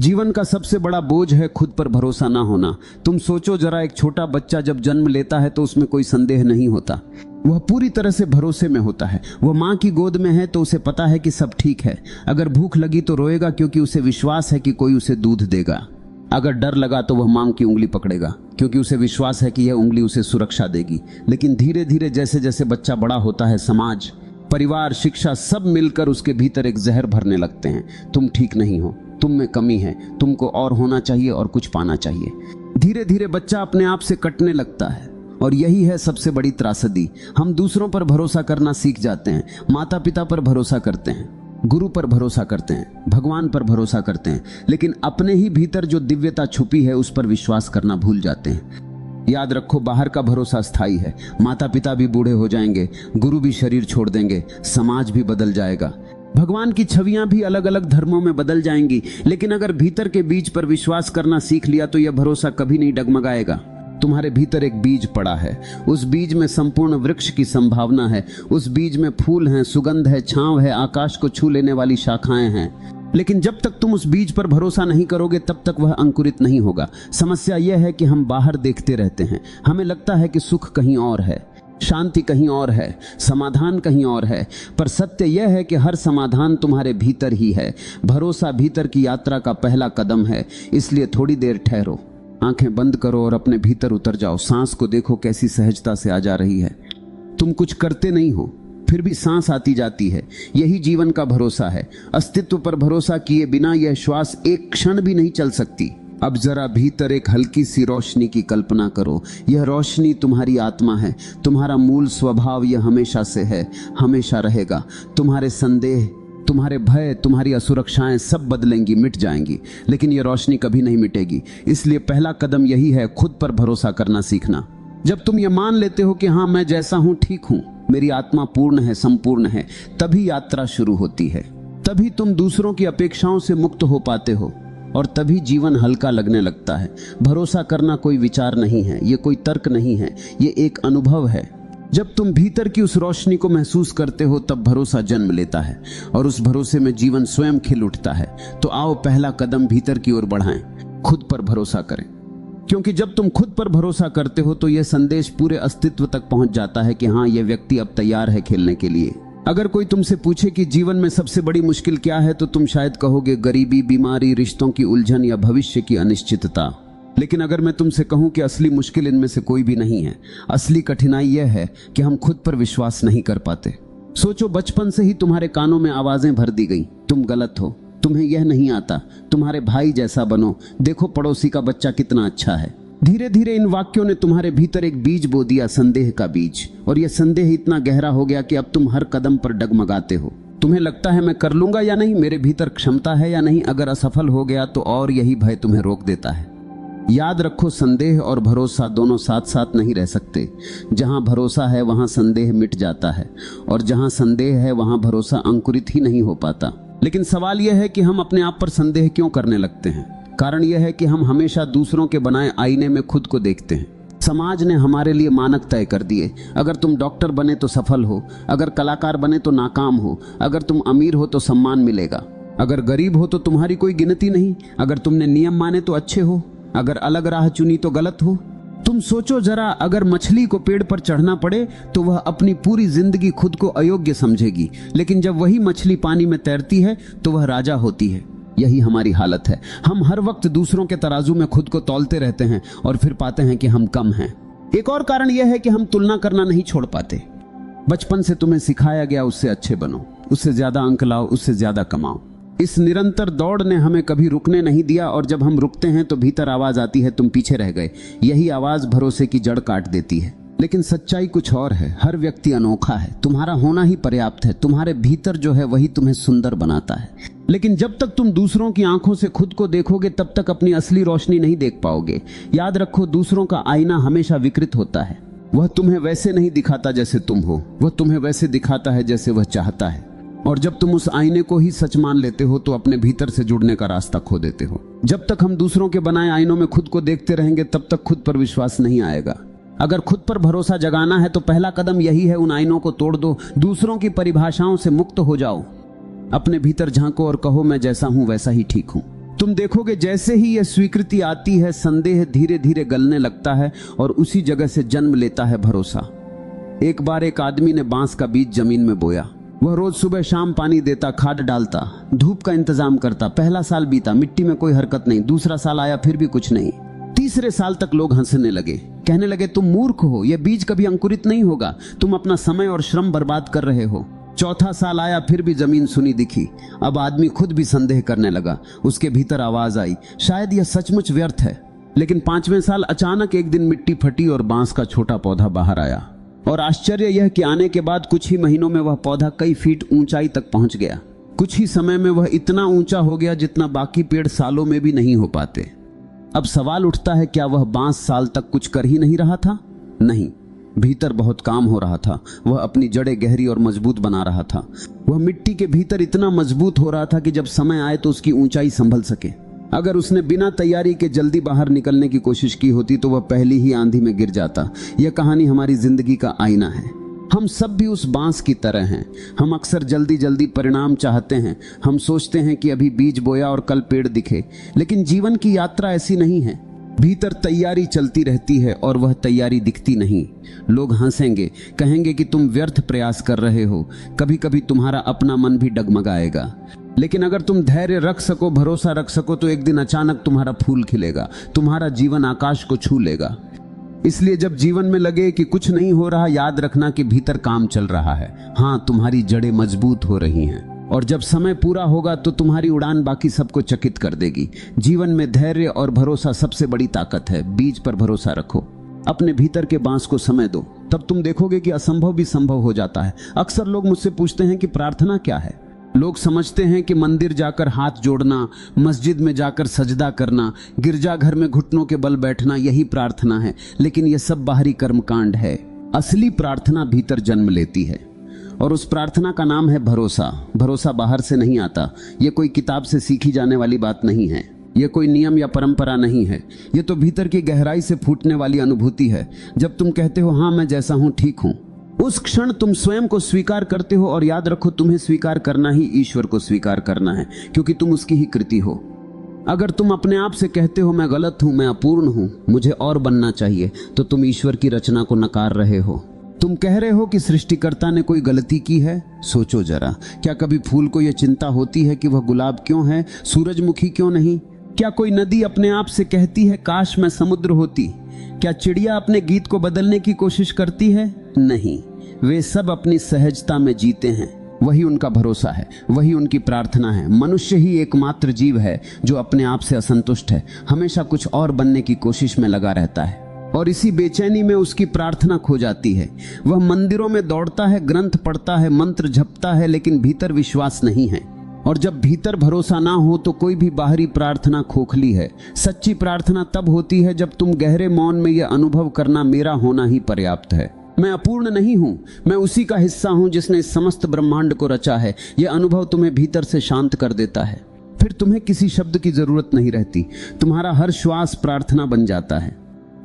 जीवन का सबसे बड़ा बोझ है खुद पर भरोसा ना होना। तुम सोचो जरा, एक छोटा बच्चा जब जन्म लेता है तो उसमें कोई संदेह नहीं होता, वह पूरी तरह से भरोसे में होता है। वह माँ की गोद में है तो उसे पता है कि सब ठीक है। अगर भूख लगी तो रोएगा क्योंकि उसे विश्वास है कि कोई उसे दूध देगा। अगर डर लगा तो वह माँ की उंगली पकड़ेगा क्योंकि उसे विश्वास है कि यह उंगली उसे सुरक्षा देगी। लेकिन धीरे धीरे जैसे जैसे बच्चा बड़ा होता है, समाज, परिवार, शिक्षा सब मिलकर उसके भीतर एक जहर भरने लगते हैं। तुम ठीक नहीं हो, तुम में कमी है, तुमको और होना चाहिए और कुछ पाना चाहिए। धीरे धीरे बच्चा अपने आप से कटने लगता है और यही है सबसे बड़ी त्रासदी। हम दूसरों पर भरोसा करना सीख जाते हैं, माता पिता पर भरोसा करते हैं, गुरु पर भरोसा करते हैं, भगवान पर भरोसा करते हैं, लेकिन अपने ही भीतर जो दिव्यता छुपी है उस पर विश्वास करना भूल जाते हैं। याद रखो, बाहर का भरोसा स्थायी है। माता पिता भी बूढ़े हो जाएंगे, गुरु भी शरीर छोड़ देंगे, समाज भी बदल जाएगा, भगवान की छवियां भी अलग अलग धर्मों में बदल जाएंगी, लेकिन अगर भीतर के बीज पर विश्वास करना सीख लिया तो यह भरोसा कभी नहीं डगमगाएगा। तुम्हारे भीतर एक बीज पड़ा है, उस बीज में संपूर्ण वृक्ष की संभावना है, उस बीज में फूल हैं, सुगंध है, छांव है, आकाश को छू लेने वाली शाखाएं हैं। लेकिन जब तक तुम उस बीज पर भरोसा नहीं करोगे तब तक वह अंकुरित नहीं होगा। समस्या यह है कि हम बाहर देखते रहते हैं, हमें लगता है कि सुख कहीं और है, शांति कहीं और है, समाधान कहीं और है, पर सत्य यह है कि हर समाधान तुम्हारे भीतर ही है। भरोसा भीतर की यात्रा का पहला कदम है, इसलिए थोड़ी देर ठहरो, आंखें बंद करो और अपने भीतर उतर जाओ। सांस को देखो कैसी सहजता से आ जा रही है। तुम कुछ करते नहीं हो फिर भी सांस आती जाती है। यही जीवन का भरोसा है। अस्तित्व पर भरोसा किए बिना यह श्वास एक क्षण भी नहीं चल सकती। अब जरा भीतर एक हल्की सी रोशनी की कल्पना करो। यह रोशनी तुम्हारी आत्मा है, तुम्हारा मूल स्वभाव यह हमेशा से है, हमेशा रहेगा। तुम्हारे संदेह, तुम्हारे भय, तुम्हारी असुरक्षाएं सब बदलेंगी, मिट जाएंगी, लेकिन यह रोशनी कभी नहीं मिटेगी। इसलिए पहला कदम यही है, खुद पर भरोसा करना सीखना। जब तुम ये मान लेते हो कि हाँ, मैं जैसा हूं ठीक हूं, मेरी आत्मा पूर्ण है, संपूर्ण है, तभी यात्रा शुरू होती है। तभी तुम दूसरों की अपेक्षाओं से मुक्त हो पाते हो और तभी जीवन हल्का लगने लगता है। भरोसा करना कोई विचार नहीं है, ये कोई तर्क नहीं है, ये एक अनुभव है। जब तुम भीतर की उस रोशनी को महसूस करते हो तब भरोसा जन्म लेता है और उस भरोसे में जीवन स्वयं खिल उठता है। तो आओ पहला कदम भीतर की ओर बढ़ाएं, खुद पर भरोसा करें। क्योंकि जब तुम खुद पर भरोसा करते हो तो यह संदेश पूरे अस्तित्व तक पहुंच जाता है कि हाँ, यह व्यक्ति अब तैयार है खेलने के लिए। अगर कोई तुमसे पूछे कि जीवन में सबसे बड़ी मुश्किल क्या है तो तुम शायद कहोगे गरीबी, बीमारी, रिश्तों की उलझन या भविष्य की अनिश्चितता। लेकिन अगर मैं तुमसे कहूं कि असली मुश्किल इनमें से कोई भी नहीं है, असली कठिनाई यह है कि हम खुद पर विश्वास नहीं कर पाते। सोचो, बचपन से ही तुम्हारे कानों में आवाजें भर दी गई, तुम गलत हो, तुम्हें यह नहीं आता, तुम्हारे भाई जैसा बनो, देखो पड़ोसी का बच्चा कितना अच्छा है। धीरे धीरे इन वाक्यों ने तुम्हारे भीतर एक बीज बो दिया, संदेह का बीज, और यह संदेह इतना गहरा हो गया कि अब तुम हर कदम पर डगमगाते हो। तुम्हें लगता है मैं कर लूंगा या नहीं, मेरे भीतर क्षमता है या नहीं, अगर असफल हो गया तो और यही भय तुम्हें रोक देता है। याद रखो, संदेह और भरोसा दोनों साथ साथ नहीं रह सकते। जहां भरोसा है वहां संदेह मिट जाता है और जहां संदेह है वहां भरोसा अंकुरित ही नहीं हो पाता। लेकिन सवाल यह है कि हम अपने आप पर संदेह क्यों करने लगते हैं। कारण यह है कि हम हमेशा दूसरों के बनाए आईने में खुद को देखते हैं। समाज ने हमारे लिए मानक तय कर दिए। अगर तुम डॉक्टर बने तो सफल हो, अगर कलाकार बने तो नाकाम हो, अगर तुम अमीर हो तो सम्मान मिलेगा, अगर गरीब हो तो तुम्हारी कोई गिनती नहीं, अगर तुमने नियम माने तो अच्छे हो, अगर अलग राह चुनी तो गलत हो। तुम सोचो जरा, अगर मछली को पेड़ पर चढ़ना पड़े तो वह अपनी पूरी जिंदगी खुद को अयोग्य समझेगी, लेकिन जब वही मछली पानी में तैरती है तो वह राजा होती है। यही हमारी हालत है। हम हर वक्त दूसरों के तराजू में खुद को तौलते रहते हैं और फिर पाते हैं कि हम कम हैं। एक और कारण यह है कि हम तुलना करना नहीं छोड़ पाते। बचपन से तुम्हें सिखाया गया उससे अच्छे बनो, उससे ज्यादा अंक लाओ, उससे ज्यादा कमाओ। इस निरंतर दौड़ ने हमें कभी रुकने नहीं दिया और जब हम रुकते हैं तो भीतर आवाज आती है, तुम पीछे रह गए। यही आवाज भरोसे की जड़ काट देती है। लेकिन सच्चाई कुछ और है। हर व्यक्ति अनोखा है, तुम्हारा होना ही पर्याप्त है। तुम्हारे भीतर जो है वही तुम्हें सुंदर बनाता है। लेकिन जब तक तुम दूसरों की आंखों से खुद को देखोगे तब तक अपनी असली रोशनी नहीं देख पाओगे। याद रखो, दूसरों का आईना हमेशा विकृत होता है। वह तुम्हें वैसे नहीं दिखाता जैसे तुम हो, वह तुम्हें वैसे दिखाता है जैसे वह चाहता है। और जब तुम उस आईने को ही सच मान लेते हो तो अपने भीतर से जुड़ने का रास्ता खो देते हो। जब तक हम दूसरों के बनाए आईनों में खुद को देखते रहेंगे तब तक खुद पर विश्वास नहीं आएगा। अगर खुद पर भरोसा जगाना है तो पहला कदम यही है, उन आईनों को तोड़ दो, दूसरों की परिभाषाओं से मुक्त हो जाओ। अपने भीतर झांको और कहो, मैं जैसा हूं वैसा ही ठीक हूं। तुम देखोगे जैसे ही यह स्वीकृति आती है, संदेह धीरे धीरे गलने लगता है और उसी जगह से जन्म लेता है भरोसा। एक बार एक आदमी ने बांस का बीज जमीन में बोया। वह रोज सुबह शाम पानी देता, खाद डालता, धूप का इंतजाम करता। पहला साल बीता, मिट्टी में कोई हरकत नहीं। दूसरा साल आया, फिर भी कुछ नहीं। तीसरे साल तक लोग हंसने लगे, कहने लगे तुम मूर्ख हो, यह बीज कभी अंकुरित नहीं होगा, तुम अपना समय और श्रम बर्बाद कर रहे हो। चौथा साल आया, फिर भी जमीन सुनी दिखी। अब आदमी खुद भी संदेह करने लगा। उसके भीतर आवाज आई, शायद यह सचमुच व्यर्थ है। लेकिन 5वें साल अचानक एक दिन मिट्टी फटी और बांस का छोटा पौधा बाहर आया। और आश्चर्य यह कि आने के बाद कुछ ही महीनों में वह पौधा कई फीट ऊंचाई तक पहुंच गया। कुछ ही समय में वह इतना ऊंचा हो गया जितना बाकी पेड़ सालों में भी नहीं हो पाते। अब सवाल उठता है, क्या वह बांस साल तक कुछ कर ही नहीं रहा था? नहीं, भीतर बहुत काम हो रहा था। वह अपनी जड़ें गहरी और मजबूत बना रहा था। वह मिट्टी के भीतर इतना मजबूत हो रहा था कि जब समय आए तो उसकी ऊंचाई संभल सके। अगर उसने बिना तैयारी के जल्दी बाहर निकलने की कोशिश की होती तो वह पहली ही आंधी में गिर जाता। यह कहानी हमारी जिंदगी का आईना है। हम सब भी उस बांस की तरह हैं। हम अक्सर जल्दी जल्दी परिणाम चाहते हैं। हम सोचते हैं कि अभी बीज बोया और कल पेड़ दिखे, लेकिन जीवन की यात्रा ऐसी नहीं है। भीतर तैयारी चलती रहती है और वह तैयारी दिखती नहीं। लोग हंसेंगे, कहेंगे कि तुम व्यर्थ प्रयास कर रहे हो। कभी कभी तुम्हारा अपना मन भी डगमगाएगा। लेकिन अगर तुम धैर्य रख सको, भरोसा रख सको, तो एक दिन अचानक तुम्हारा फूल खिलेगा, तुम्हारा जीवन आकाश को छू लेगा। इसलिए जब जीवन में लगे कि कुछ नहीं हो रहा, याद रखना कि भीतर काम चल रहा है। हाँ, तुम्हारी जड़ें मजबूत हो रही हैं। और जब समय पूरा होगा तो तुम्हारी उड़ान बाकी सबको चकित कर देगी। जीवन में धैर्य और भरोसा सबसे बड़ी ताकत है। बीज पर भरोसा रखो, अपने भीतर के बांस को समय दो, तब तुम देखोगे कि असंभव भी संभव हो जाता है। अक्सर लोग मुझसे पूछते हैं कि प्रार्थना क्या है। लोग समझते हैं कि मंदिर जाकर हाथ जोड़ना, मस्जिद में जाकर सजदा करना, गिरजाघर में घुटनों के बल बैठना, यही प्रार्थना है। लेकिन यह सब बाहरी कर्मकांड है। असली प्रार्थना भीतर जन्म लेती है और उस प्रार्थना का नाम है भरोसा। भरोसा बाहर से नहीं आता। यह कोई किताब से सीखी जाने वाली बात नहीं है। यह कोई नियम या परंपरा नहीं है। यह तो भीतर की गहराई से फूटने वाली अनुभूति है। जब तुम कहते हो हाँ मैं जैसा हूं ठीक हूं, उस क्षण तुम स्वयं को स्वीकार करते हो। और याद रखो, तुम्हें स्वीकार करना ही ईश्वर को स्वीकार करना है, क्योंकि तुम उसकी ही कृति हो। अगर तुम अपने आप से कहते हो मैं गलत हूं, मैं अपूर्ण हूं, मुझे और बनना चाहिए, तो तुम ईश्वर की रचना को नकार रहे हो। तुम कह रहे हो कि सृष्टिकर्ता ने कोई गलती की है। सोचो जरा, क्या कभी फूल को यह चिंता होती है कि वह गुलाब क्यों है, सूरजमुखी क्यों नहीं? क्या कोई नदी अपने आप से कहती है काश मैं समुद्र होती? क्या चिड़िया अपने गीत को बदलने की कोशिश करती है? नहीं, वे सब अपनी सहजता में जीते हैं। वही उनका भरोसा है, वही उनकी प्रार्थना है। मनुष्य ही एकमात्र जीव है जो अपने आप से असंतुष्ट है, हमेशा कुछ और बनने की कोशिश में लगा रहता है और इसी बेचैनी में उसकी प्रार्थना खो जाती है। वह मंदिरों में दौड़ता है, ग्रंथ पढ़ता है, मंत्र जपता है, लेकिन भीतर विश्वास नहीं है। और जब भीतर भरोसा ना हो तो कोई भी बाहरी प्रार्थना खोखली है। सच्ची प्रार्थना तब होती है जब तुम गहरे मौन में यह अनुभव करना, मेरा होना ही पर्याप्त है। मैं अपूर्ण नहीं हूं, मैं उसी का हिस्सा हूं जिसने इस समस्त ब्रह्मांड को रचा है। यह अनुभव तुम्हें भीतर से शांत कर देता है। फिर तुम्हें किसी शब्द की जरूरत नहीं रहती। तुम्हारा हर श्वास प्रार्थना बन जाता है,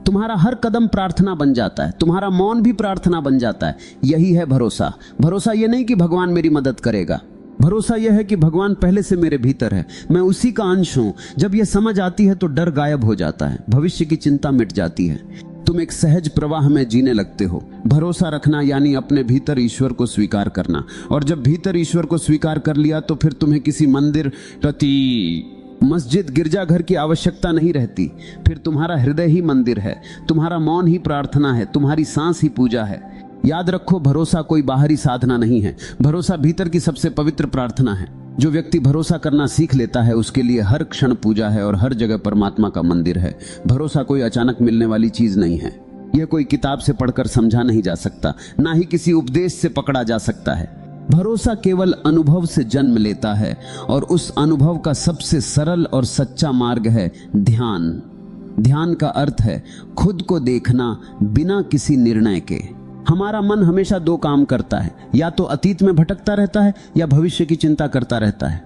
तुम्हारा हर कदम प्रार्थना बन जाता है, तुम्हारा मौन भी प्रार्थना बन जाता है। यही है भरोसा। भरोसा यह नहीं कि भगवान मेरी मदद करेगा, भरोसा यह है कि भगवान पहले से मेरे भीतर है, मैं उसी का अंश हूं। जब यह समझ आती है तो डर गायब हो जाता है, भविष्य की चिंता मिट जाती है। तुम एक सहज प्रवाह में जीने लगते हो। भरोसा रखना यानी अपने भीतर ईश्वर को स्वीकार करना। और जब भीतर ईश्वर को स्वीकार कर लिया तो फिर तुम्हें किसी मंदिर, रति, मस्जिद, गिरजाघर की आवश्यकता नहीं रहती। फिर तुम्हारा हृदय ही मंदिर है, तुम्हारा मौन ही प्रार्थना है, तुम्हारी सांस ही पूजा है। याद रखो, भरोसा कोई बाहरी साधना नहीं है, भरोसा भीतर की सबसे पवित्र प्रार्थना है। जो व्यक्ति भरोसा करना सीख लेता है उसके लिए हर क्षण पूजा है और हर जगह परमात्मा का मंदिर है। भरोसा कोई अचानक मिलने वाली चीज नहीं है। यह कोई किताब से पढ़कर समझा नहीं जा सकता, ना ही किसी उपदेश से पकड़ा जा सकता है। भरोसा केवल अनुभव से जन्म लेता है और उस अनुभव का सबसे सरल और सच्चा मार्ग है ध्यान। ध्यान का अर्थ है खुद को देखना बिना किसी निर्णय के। हमारा मन हमेशा दो काम करता है, या तो अतीत में भटकता रहता है या भविष्य की चिंता करता रहता है।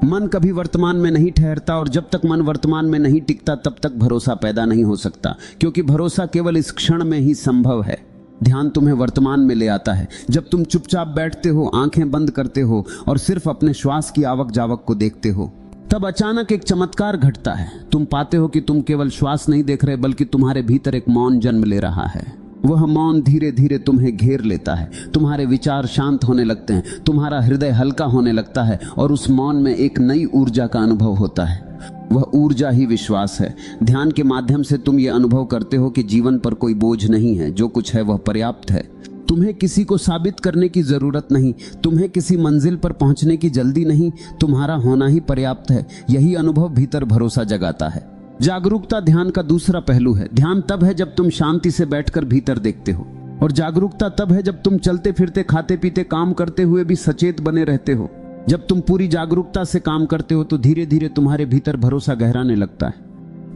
मन कभी वर्तमान में नहीं ठहरता और जब तक मन वर्तमान में नहीं टिकता तब तक भरोसा पैदा नहीं हो सकता, क्योंकि भरोसा केवल इस क्षण में ही संभव है। ध्यान तुम्हें वर्तमान में ले आता है। जब तुम चुपचाप बैठते हो, आंखें बंद करते हो और सिर्फ अपने श्वास की आवक जावक को देखते हो, तब अचानक एक चमत्कार घटता है। तुम पाते हो कि तुम केवल श्वास नहीं देख रहे बल्कि तुम्हारे भीतर एक मौन जन्म ले रहा है। वह मौन धीरे धीरे तुम्हें घेर लेता है, तुम्हारे विचार शांत होने लगते हैं, तुम्हारा हृदय हल्का होने लगता है और उस मौन में एक नई ऊर्जा का अनुभव होता है। वह ऊर्जा ही विश्वास है। ध्यान के माध्यम से तुम ये अनुभव करते हो कि जीवन पर कोई बोझ नहीं है, जो कुछ है वह पर्याप्त है। तुम्हें किसी को साबित करने की जरूरत नहीं, तुम्हें किसी मंजिल पर पहुंचने की जल्दी नहीं, तुम्हारा होना ही पर्याप्त है। यही अनुभव भीतर भरोसा जगाता है। जागरूकता ध्यान का दूसरा पहलू है। ध्यान तब है जब तुम शांति से बैठकर भीतर देखते हो, और जागरूकता तब है जब तुम चलते फिरते, खाते पीते, काम करते हुए भी सचेत बने रहते हो। जब तुम पूरी जागरूकता से काम करते हो तो धीरे धीरे तुम्हारे भीतर भरोसा गहराने लगता है।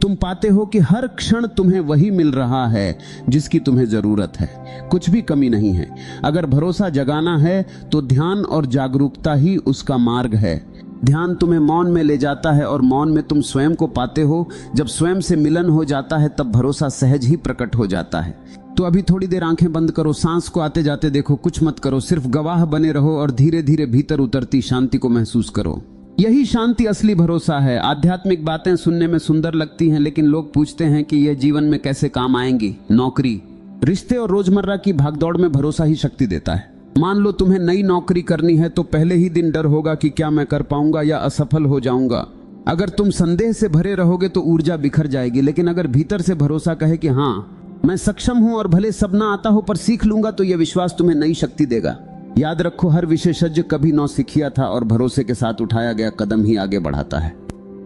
तुम पाते हो कि हर क्षण तुम्हें वही मिल रहा है जिसकी तुम्हें जरूरत है, कुछ भी कमी नहीं है। अगर भरोसा जगाना है तो ध्यान और जागरूकता ही उसका मार्ग है। ध्यान तुम्हें मौन में ले जाता है और मौन में तुम स्वयं को पाते हो। जब स्वयं से मिलन हो जाता है तब भरोसा सहज ही प्रकट हो जाता है। तो अभी थोड़ी देर आंखें बंद करो, सांस को आते जाते देखो, कुछ मत करो, सिर्फ गवाह बने रहो और धीरे धीरे भीतर उतरती शांति को महसूस करो। यही शांति असली भरोसा है। आध्यात्मिक बातें सुनने में सुंदर लगती हैं, लेकिन लोग पूछते हैं कि यह जीवन में कैसे काम आएंगी। नौकरी, रिश्ते और रोजमर्रा की भागदौड़ में भरोसा ही शक्ति देता है। मान लो तुम्हें नई नौकरी करनी है तो पहले ही दिन डर होगा कि क्या मैं कर पाऊंगा या असफल हो जाऊंगा। अगर तुम संदेह से भरे रहोगे तो ऊर्जा बिखर जाएगी, लेकिन अगर भीतर से भरोसा कहे कि हाँ मैं सक्षम हूं और भले सब ना आता हो पर सीख लूंगा, तो यह विश्वास तुम्हें नई शक्ति देगा। याद रखो, हर विशेषज्ञ कभी नौसिखिया था और भरोसे के साथ उठाया गया कदम ही आगे बढ़ाता है।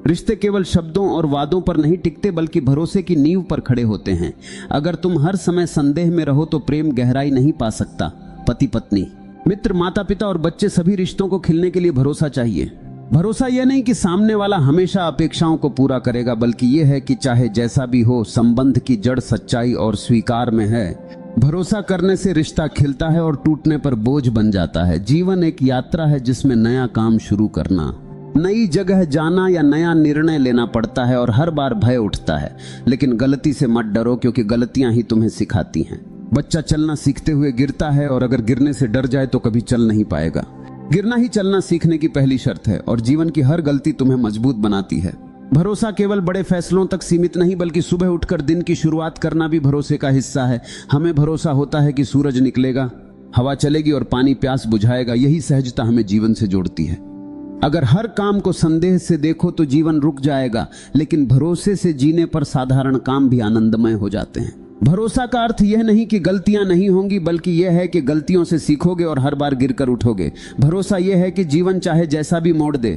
रिश्ते केवल शब्दों और वादों पर नहीं टिकते बल्कि भरोसे की नींव पर खड़े होते हैं। अगर तुम हर समय संदेह में रहो तो प्रेम गहराई नहीं पा सकता। पति पत्नी, मित्र, माता पिता और बच्चे, सभी रिश्तों को खिलने के लिए भरोसा चाहिए। भरोसा यह नहीं कि सामने वाला हमेशा अपेक्षाओं को पूरा करेगा, बल्कि यह है कि चाहे जैसा भी हो, संबंध की जड़ सच्चाई और स्वीकार में है। भरोसा करने से रिश्ता खिलता है और टूटने पर बोझ बन जाता है। जीवन एक यात्रा है जिसमें नया काम शुरू करना, नई जगह जाना या नया निर्णय लेना पड़ता है और हर बार भय उठता है। लेकिन गलती से मत डरो, क्योंकि गलतियां ही तुम्हें सिखाती हैं। बच्चा चलना सीखते हुए गिरता है और अगर गिरने से डर जाए तो कभी चल नहीं पाएगा। गिरना ही चलना सीखने की पहली शर्त है और जीवन की हर गलती तुम्हें मजबूत बनाती है। भरोसा केवल बड़े फैसलों तक सीमित नहीं, बल्कि सुबह उठकर दिन की शुरुआत करना भी भरोसे का हिस्सा है। हमें भरोसा होता है कि सूरज निकलेगा, हवा चलेगी और पानी प्यास बुझाएगा। यही सहजता हमें जीवन से जोड़ती है। अगर हर काम को संदेह से देखो तो जीवन रुक जाएगा, लेकिन भरोसे से जीने पर साधारण काम भी आनंदमय हो जाते हैं। भरोसा का अर्थ यह नहीं कि गलतियां नहीं होंगी, बल्कि यह है कि गलतियों से सीखोगे और हर बार गिरकर उठोगे। भरोसा यह है कि जीवन चाहे जैसा भी मोड़ दे,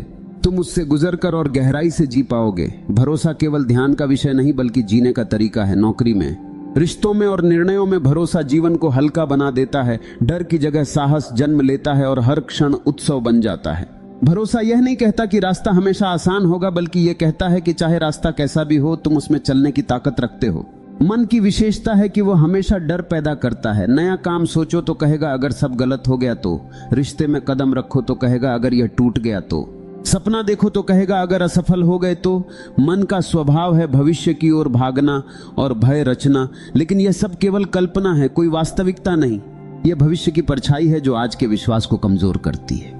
तुम उससे गुजरकर और गहराई से जी पाओगे। भरोसा केवल ध्यान का विषय नहीं बल्कि जीने का तरीका है। नौकरी में, रिश्तों में और निर्णयों में भरोसा जीवन को हल्का बना देता है। डर की जगह साहस जन्म लेता है और हर क्षण उत्सव बन जाता है। भरोसा यह नहीं कहता कि रास्ता हमेशा आसान होगा, बल्कि यह कहता है कि चाहे रास्ता कैसा भी हो, तुम उसमें चलने की ताकत रखते हो। मन की विशेषता है कि वह हमेशा डर पैदा करता है। नया काम सोचो तो कहेगा अगर सब गलत हो गया तो, रिश्ते में कदम रखो तो कहेगा अगर यह टूट गया तो, सपना देखो तो कहेगा अगर असफल हो गए तो। मन का स्वभाव है भविष्य की ओर भागना और भय रचना, लेकिन यह सब केवल कल्पना है, कोई वास्तविकता नहीं। यह भविष्य की परछाई है जो आज के विश्वास को कमजोर करती है।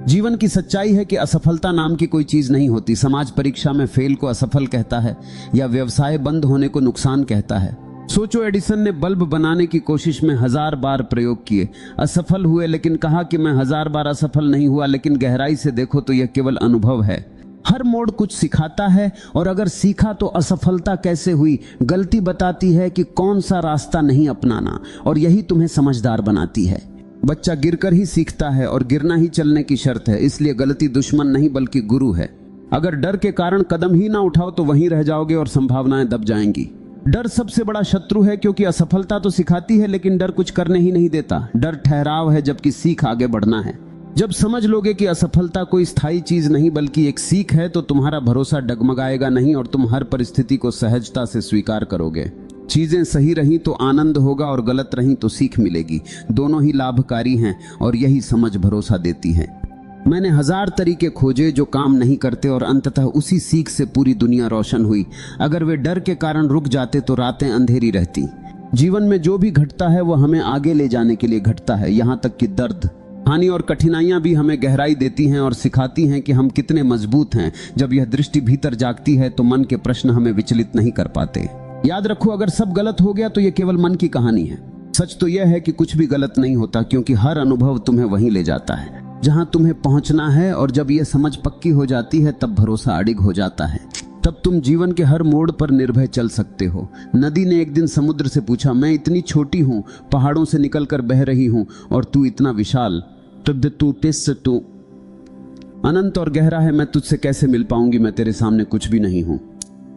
जीवन की सच्चाई है कि असफलता नाम की कोई चीज नहीं होती। समाज परीक्षा में फेल को असफल कहता है या व्यवसाय बंद होने को नुकसान कहता है। सोचो, एडिसन ने बल्ब बनाने की कोशिश में 1000 बार प्रयोग किए, असफल हुए, लेकिन कहा कि मैं 1000 बार असफल नहीं हुआ। लेकिन गहराई से देखो तो यह केवल अनुभव है। हर मोड़ कुछ सिखाता है, और अगर सीखा तो असफलता कैसे हुई, गलती बताती है कि कौन सा रास्ता नहीं अपनाना, और यही तुम्हें समझदार बनाती है। बच्चा गिरकर ही सीखता है और गिरना ही चलने की शर्त है। इसलिए गलती दुश्मन नहीं बल्कि गुरु है। अगर डर के कारण कदम ही ना उठाओ तो वहीं रह जाओगे और संभावनाएं दब जाएंगी। डर सबसे बड़ा शत्रु है, क्योंकि असफलता तो सिखाती है लेकिन डर कुछ करने ही नहीं देता। डर ठहराव है, जबकि सीख आगे बढ़ना है। जब समझ लोगे कि असफलता कोई स्थायी चीज नहीं बल्कि एक सीख है, तो तुम्हारा भरोसा डगमगाएगा नहीं और तुम हर परिस्थिति को सहजता से स्वीकार करोगे। चीजें सही रही तो आनंद होगा और गलत रही तो सीख मिलेगी। दोनों ही लाभकारी हैं और यही समझ भरोसा देती है। मैंने 1000 तरीके खोजे जो काम नहीं करते और अंततः उसी सीख से पूरी दुनिया रोशन हुई। अगर वे डर के कारण रुक जाते तो रातें अंधेरी रहती। जीवन में जो भी घटता है वो हमें आगे ले जाने के लिए घटता है, यहाँ तक कि दर्द, हानि और कठिनाइयां भी हमें गहराई देती हैं और सिखाती हैं कि हम कितने मजबूत हैं। जब यह दृष्टि भीतर जागती है तो मन के प्रश्न हमें विचलित नहीं कर पाते। याद रखो, अगर सब गलत हो गया तो यह केवल मन की कहानी है। सच तो यह है कि कुछ भी गलत नहीं होता, क्योंकि हर अनुभव तुम्हें वहीं ले जाता है जहां तुम्हें पहुंचना है। और जब यह समझ पक्की हो जाती है तब भरोसा अडिग हो जाता है। तब तुम जीवन के हर मोड़ पर निर्भय चल सकते हो। नदी ने एक दिन समुद्र से पूछा, मैं इतनी छोटी हूं, पहाड़ों से निकलकर बह रही हूं, और तू इतना विशाल, तू अनंत और गहरा है, मैं तुझसे कैसे मिल पाऊंगी? मैं तेरे सामने कुछ भी नहीं हूं।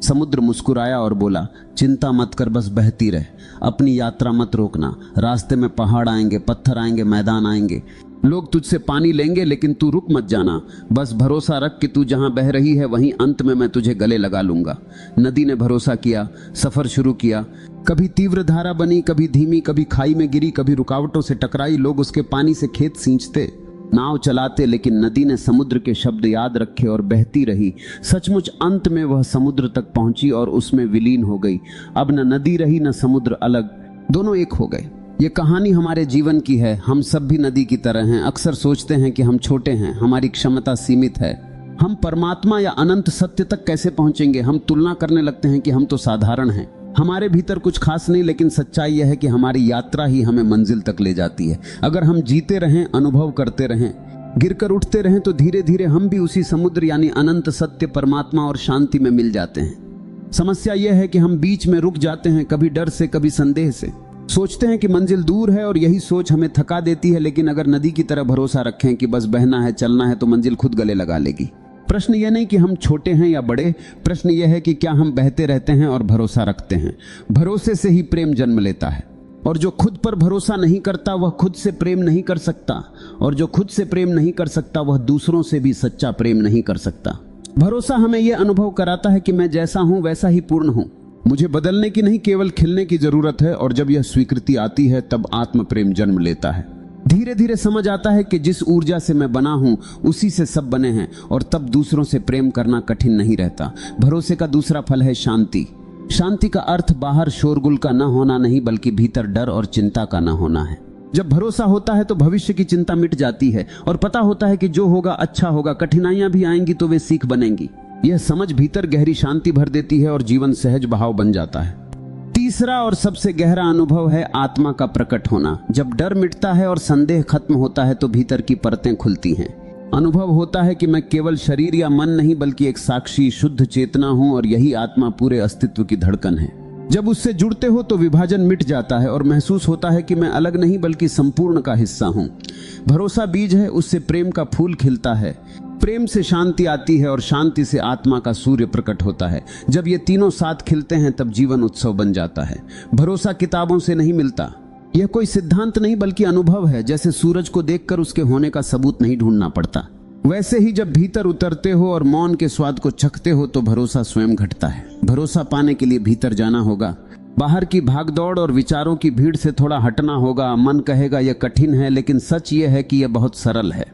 समुद्र मुस्कुराया और बोला, चिंता मत कर, बस बहती रह, अपनी यात्रा मत रोकना। रास्ते में पहाड़ आएंगे, पत्थर आएंगे, मैदान आएंगे, लोग तुझसे पानी लेंगे, लेकिन तू रुक मत जाना। बस भरोसा रख कि तू जहां बह रही है वहीं अंत में मैं तुझे गले लगा लूंगा। नदी ने भरोसा किया, सफर शुरू किया। कभी तीव्र धारा बनी, कभी धीमी, कभी खाई में गिरी, कभी रुकावटों से टकराई। लोग उसके पानी से खेत सींचते, नाव चलाते, लेकिन नदी ने समुद्र के शब्द याद रखे और बहती रही। सचमुच अंत में वह समुद्र तक पहुंची और उसमें विलीन हो गई। अब न नदी रही न समुद्र अलग, दोनों एक हो गए। ये कहानी हमारे जीवन की है। हम सब भी नदी की तरह हैं। अक्सर सोचते हैं कि हम छोटे हैं, हमारी क्षमता सीमित है, हम परमात्मा या अनंत सत्य तक कैसे पहुंचेंगे। हम तुलना करने लगते हैं कि हम तो साधारण हैं, हमारे भीतर कुछ खास नहीं। लेकिन सच्चाई यह है कि हमारी यात्रा ही हमें मंजिल तक ले जाती है। अगर हम जीते रहें, अनुभव करते रहें, गिरकर उठते रहें, तो धीरे धीरे हम भी उसी समुद्र यानी अनंत सत्य, परमात्मा और शांति में मिल जाते हैं। समस्या यह है कि हम बीच में रुक जाते हैं, कभी डर से, कभी संदेह से। सोचते हैं कि मंजिल दूर है और यही सोच हमें थका देती है। लेकिन अगर नदी की तरह भरोसा रखें कि बस बहना है, चलना है, तो मंजिल खुद गले लगा लेगी। प्रश्न यह नहीं कि हम छोटे हैं या बड़े, प्रश्न यह है कि क्या हम बहते रहते हैं और भरोसा रखते हैं। भरोसे से ही प्रेम जन्म लेता है, और जो खुद पर भरोसा नहीं करता वह खुद से प्रेम नहीं कर सकता, और जो खुद से प्रेम नहीं कर सकता वह दूसरों से भी सच्चा प्रेम नहीं कर सकता। भरोसा हमें यह अनुभव कराता है कि मैं जैसा हूं वैसा ही पूर्ण हूं, मुझे बदलने की नहीं, केवल खिलने की जरूरत है। और जब यह स्वीकृति आती है तब आत्म प्रेम जन्म लेता है। धीरे धीरे समझ आता है कि जिस ऊर्जा से मैं बना हूं उसी से सब बने हैं, और तब दूसरों से प्रेम करना कठिन नहीं रहता। भरोसे का दूसरा फल है शांति। शांति का अर्थ बाहर शोरगुल का न होना नहीं, बल्कि भीतर डर और चिंता का न होना है। जब भरोसा होता है तो भविष्य की चिंता मिट जाती है, और पता होता है कि जो होगा अच्छा होगा। कठिनाइयां भी आएंगी तो वे सीख बनेंगी। यह समझ भीतर गहरी शांति भर देती है और जीवन सहज बहाव बन जाता है। तीसरा और सबसे गहरा अनुभव है आत्मा का प्रकट होना। जब डर मिटता है और संदेह खत्म होता है तो भीतर की परतें खुलती हैं। अनुभव होता है कि मैं केवल शरीर या मन नहीं, बल्कि एक साक्षी शुद्ध चेतना हूं, और यही आत्मा पूरे अस्तित्व की धड़कन है। जब उससे जुड़ते हो तो विभाजन मिट जाता है और महसूस होता है कि मैं अलग नहीं बल्कि संपूर्ण का हिस्सा हूं। भरोसा बीज है, उससे प्रेम का फूल खिलता है। प्रेम से शांति आती है और शांति से आत्मा का सूर्य प्रकट होता है। जब ये तीनों साथ खिलते हैं तब जीवन उत्सव बन जाता है। भरोसा किताबों से नहीं मिलता, यह कोई सिद्धांत नहीं बल्कि अनुभव है। जैसे सूरज को देखकर उसके होने का सबूत नहीं ढूंढना पड़ता, वैसे ही जब भीतर उतरते हो और मौन के स्वाद को चखते हो तो भरोसा स्वयं घटता है। भरोसा पाने के लिए भीतर जाना होगा, बाहर की भागदौड़ और विचारों की भीड़ से थोड़ा हटना होगा। मन कहेगा यह कठिन है, लेकिन सच यह है कि यह बहुत सरल है।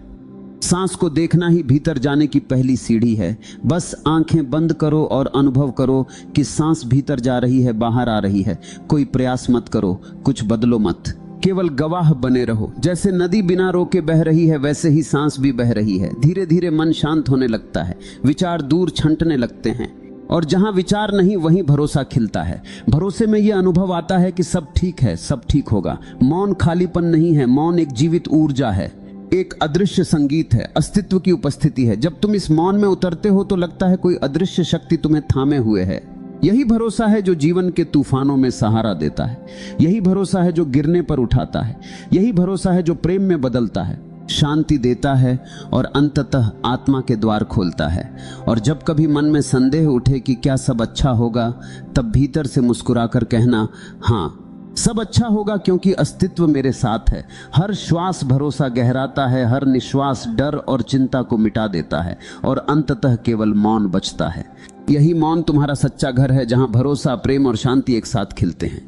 सांस को देखना ही भीतर जाने की पहली सीढ़ी है। बस आंखें बंद करो और अनुभव करो कि सांस भीतर जा रही है, बाहर आ रही है। कोई प्रयास मत करो, कुछ बदलो मत, केवल गवाह बने रहो। जैसे नदी बिना रोके बह रही है, वैसे ही सांस भी बह रही है। धीरे धीरे मन शांत होने लगता है, विचार दूर छंटने लगते हैं, और जहां विचार नहीं वहीं भरोसा खिलता है। भरोसे में यह अनुभव आता है कि सब ठीक है, सब ठीक होगा। मौन खालीपन नहीं है, मौन एक जीवित ऊर्जा है, एक अदृश्य संगीत है, अस्तित्व की उपस्थिति है। जब तुम इस मौन में उतरते हो तो लगता है कोई अदृश्य शक्ति तुम्हें थामे हुए है। यही भरोसा है जो जीवन के तूफानों में सहारा देता है। यही भरोसा है जो गिरने पर उठाता है। यही भरोसा है जो प्रेम में बदलता है, शांति देता है और अंततः आत्मा के द्वार खोलता है। और जब कभी मन में संदेह उठे कि क्या सब अच्छा होगा, तब भीतर से मुस्कुराकर कहना, हाँ सब अच्छा होगा, क्योंकि अस्तित्व मेरे साथ है। हर श्वास भरोसा गहराता है, हर निश्वास डर और चिंता को मिटा देता है, और अंततः केवल मौन बचता है। यही मौन तुम्हारा सच्चा घर है, जहां भरोसा, प्रेम और शांति एक साथ खिलते हैं।